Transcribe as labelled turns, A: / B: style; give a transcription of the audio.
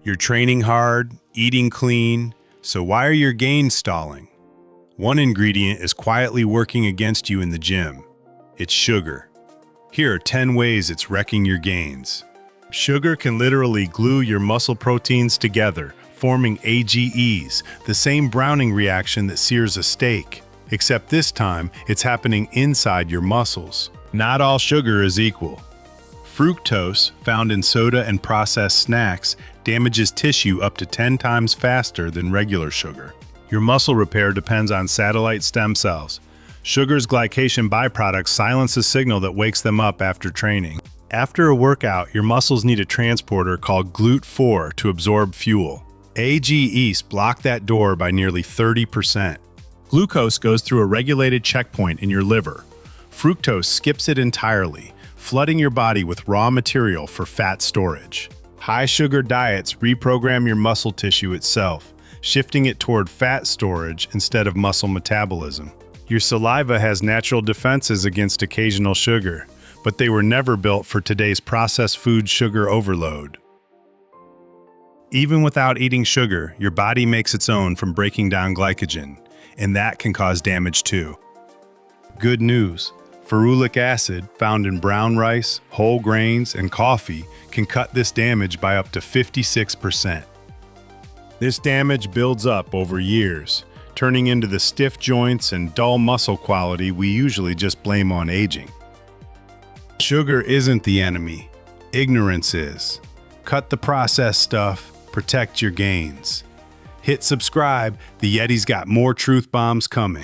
A: You're training hard, eating clean, so why are your gains stalling? One ingredient is quietly working against you in the gym. It's sugar. Here are 10 ways it's wrecking your gains. Sugar can literally glue your muscle proteins together, forming AGEs, the same browning reaction that sears a steak. Except this time, it's happening inside your muscles. Not all sugar is equal. Fructose, found in soda and processed snacks, damages tissue up to 10 times faster than regular sugar. Your muscle repair depends on satellite stem cells. Sugar's glycation byproduct silence a signal that wakes them up after training. After a workout, your muscles need a transporter called GLUT4 to absorb fuel. AGEs block that door by nearly 30%. Glucose goes through a regulated checkpoint in your liver. Fructose skips it entirely, flooding your body with raw material for fat storage. High-sugar diets reprogram your muscle tissue itself, shifting it toward fat storage instead of muscle metabolism. Your saliva has natural defenses against occasional sugar, but they were never built for today's processed food sugar overload. Even without eating sugar, your body makes its own from breaking down glycation, and that can cause damage too. Good news. Ferulic acid, found in brown rice, whole grains, and coffee, can cut this damage by up to 56%. This damage builds up over years, turning into the stiff joints and dull muscle quality we usually just blame on aging. Sugar isn't the enemy. Ignorance is. Cut the processed stuff, protect your gains. Hit subscribe, the Yeti's got more truth bombs coming.